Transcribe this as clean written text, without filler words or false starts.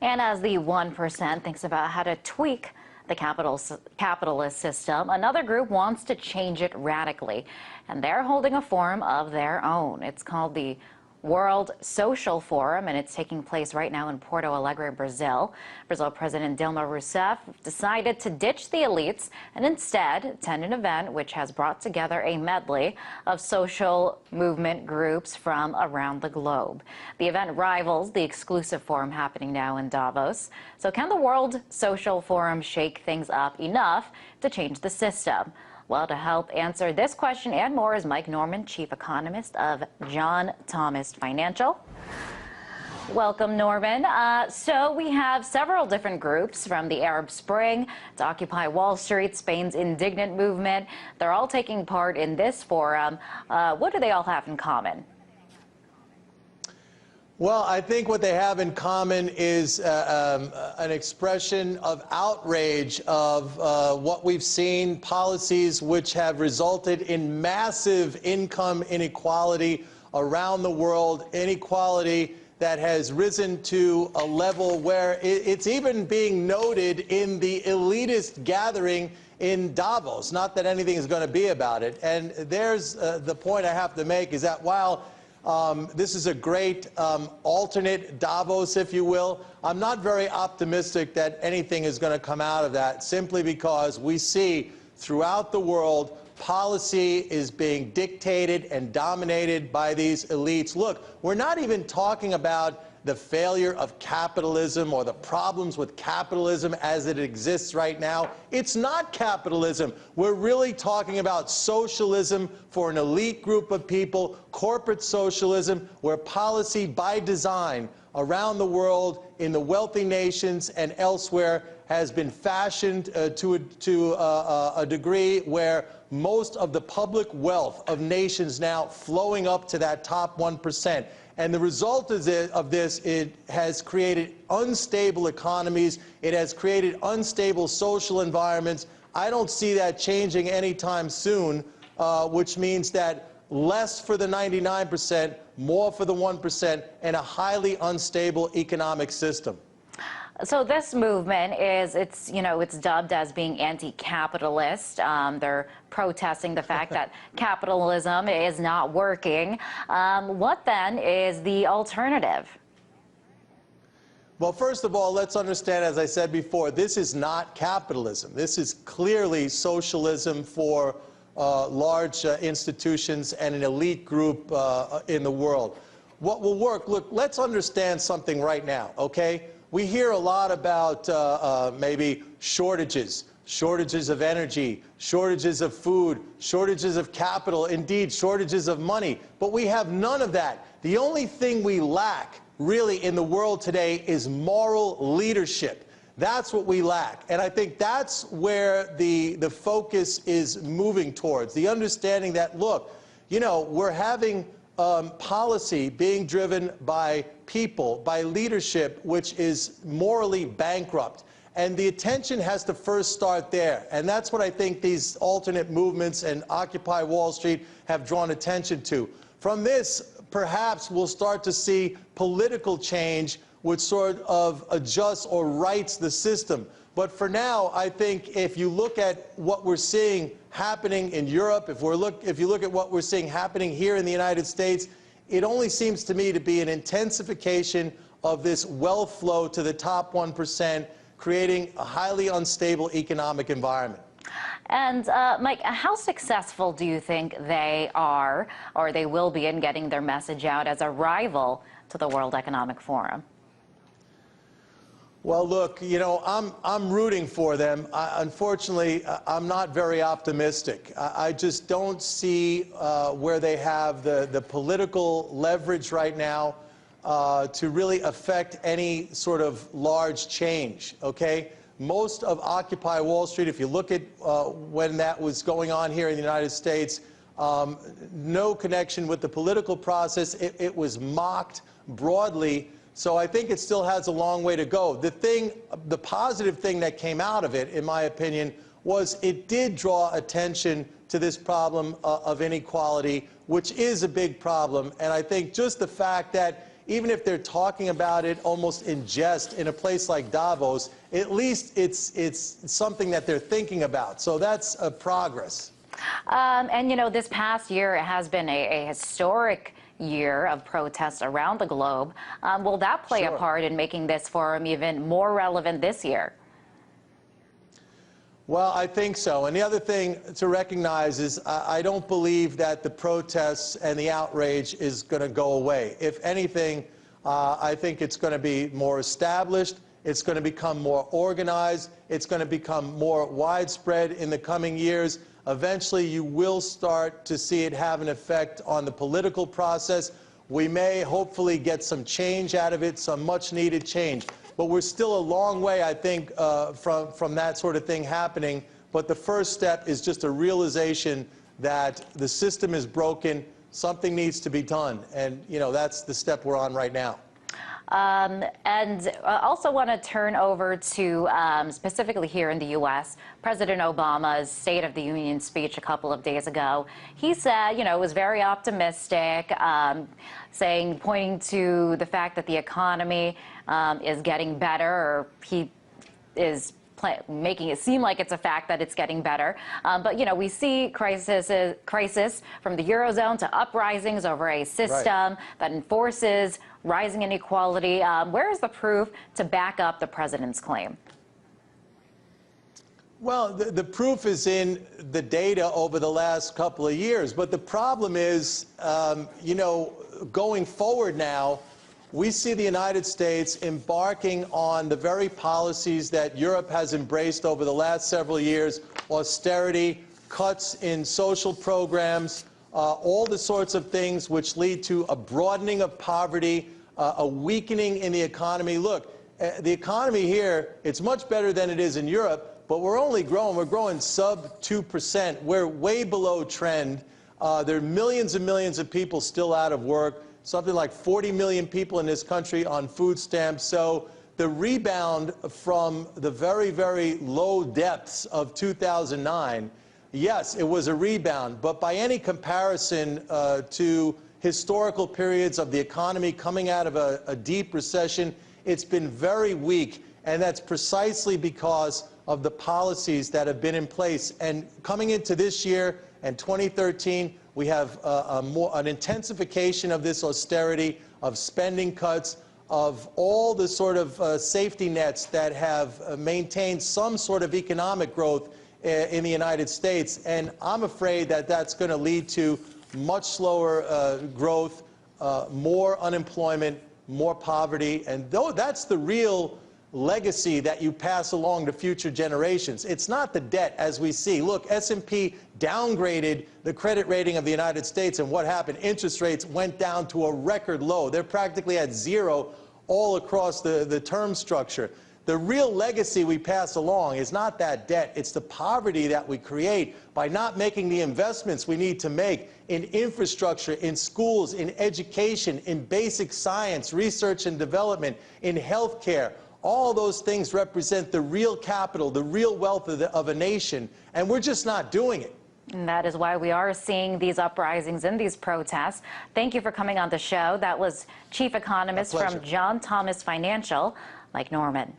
And as the 1% thinks about how to tweak the capitalist system, another group wants to change it radically, and they're holding a forum of their own. It's called the World Social Forum, and it's taking place right now in Porto Alegre, Brazil. Brazil President Dilma Rousseff decided to ditch the elites and instead attend an event which has brought together a medley of social movement groups from around the globe. The event rivals the exclusive forum happening now in Davos. So can the World Social Forum shake things up enough to change the system? Well, to help answer this question and more is Mike Norman, Chief Economist of John Thomas Financial. Welcome, Norman. So we have several different groups, from the Arab Spring to Occupy Wall Street, Spain's indignant movement. They're all taking part in this forum. What do they all have in common? Well, I think what they have in common is an expression of outrage of what we've seen, policies which have resulted in massive income inequality around the world, inequality that has risen to a level where it's even being noted in the elitist gathering in Davos. Not that anything is going to be about it. And there's the point I have to make is that while this is a great alternate Davos, if you will, I'm not very optimistic that anything is going to come out of that, simply because we see throughout the world policy is being dictated and dominated by these elites. Look, we're not even talking about the failure of capitalism or the problems with capitalism as it exists right now. It's not capitalism. We're really talking about socialism for an elite group of people, corporate socialism, where policy by design around the world in the wealthy nations and elsewhere has been fashioned to a degree where most of the public wealth of nations now flowing up to that top 1%. And the result of this, it has created unstable economies. It has created unstable social environments. I don't see that changing anytime soon, which means that less for the 99%, more for the 1%, and a highly unstable economic system. So this movement is, it's dubbed as being anti-capitalist. They're protesting the fact that capitalism is not working. What then is the alternative? Well, first of all, let's understand, as I said before, this is not capitalism. This is clearly socialism for large institutions and an elite group in the world. What will work? Look, let's understand something right now, okay? We hear a lot about maybe shortages of energy, shortages of food, shortages of capital, indeed shortages of money. But we have none of that. The only thing we lack really in the world today is moral leadership. That's what we lack. And I think that's where the focus is moving towards. The understanding that, look, we're having policy being driven by people, by leadership, which is morally bankrupt. And the attention has to first start there. And that's what I think these alternate movements and Occupy Wall Street have drawn attention to. From this, perhaps we'll start to see political change which sort of adjusts or rights the system. But for now, I think if you look at what we're seeing happening in Europe, if you look at what we're seeing happening here in the United States, it only seems to me to be an intensification of this wealth flow to the top 1%, creating a highly unstable economic environment. And Mike, how successful do you think they are, or they will be, in getting their message out as a rival to the World Economic Forum? Well, look, I'm rooting for them. Unfortunately, I'm not very optimistic. I just don't see where they have the political leverage right now to really affect any sort of large change, okay? Most of Occupy Wall Street, if you look at when that was going on here in the United States, no connection with the political process. It was mocked broadly. So I think it still has a long way to go. The positive thing that came out of it, in my opinion, was it did draw attention to this problem of inequality, which is a big problem. And I think just the fact that even if they're talking about it almost in jest in a place like Davos, at least it's something that they're thinking about. So that's a progress. And, you know, this past year has been a historic year of protests around the globe. Will that play a part in making this forum even more relevant this year? Well, I think so. And the other thing to recognize is I don't believe that the protests and the outrage is going to go away. If anything, I think it's going to be more established. It's going to become more organized. It's going to become more widespread in the coming years. Eventually, you will start to see it have an effect on the political process. We may hopefully get some change out of it, some much-needed change. But we're still a long way, I think, from that sort of thing happening. But the first step is just a realization that the system is broken, something needs to be done. And, you know, that's the step we're on right now. And I also want to turn over to specifically here in the U.S., President Obama's State of the Union speech a couple of days ago. He said, you know, was very optimistic, pointing to the fact that the economy is getting better, or he is making it seem like it's a fact that it's getting better. But, you know, we see crisis from the Eurozone to uprisings over a system that enforces rising inequality. Where is the proof to back up the president's claim? Well, the proof is in the data over the last couple of years. But the problem is, you know, going forward now, we see the United States embarking on the very policies that Europe has embraced over the last several years: austerity, cuts in social programs, all the sorts of things which lead to a broadening of poverty, a weakening in the economy. Look, the economy here, it's much better than it is in Europe, but we're only growing. We're growing sub 2%. We're way below trend. There are millions and millions of people still out of work. Something like 40 million people in this country on food stamps. So the rebound from the very, very low depths of 2009, yes, it was a rebound. But by any comparison to historical periods of the economy coming out of a deep recession, it's been very weak. And that's precisely because of the policies that have been in place. And coming into this year and 2013, we have an intensification of this austerity, of spending cuts, of all the sort of safety nets that have maintained some sort of economic growth in the United States. And I'm afraid that that's going to lead to much slower growth, more unemployment, more poverty. And that's the real legacy that you pass along to future generations. It's not the debt, as we see. Look, S&P downgraded the credit rating of the United States, and what happened? Interest rates went down to a record low. They're practically at zero all across the term structure. The real legacy we pass along is not that debt. It's the poverty that we create by not making the investments we need to make in infrastructure, in schools, in education, in basic science, research and development, in health care. All those things represent the real capital, the real wealth of a nation, and we're just not doing it. And that is why we are seeing these uprisings and these protests. Thank you for coming on the show. That was Chief Economist from John Thomas Financial, Mike Norman.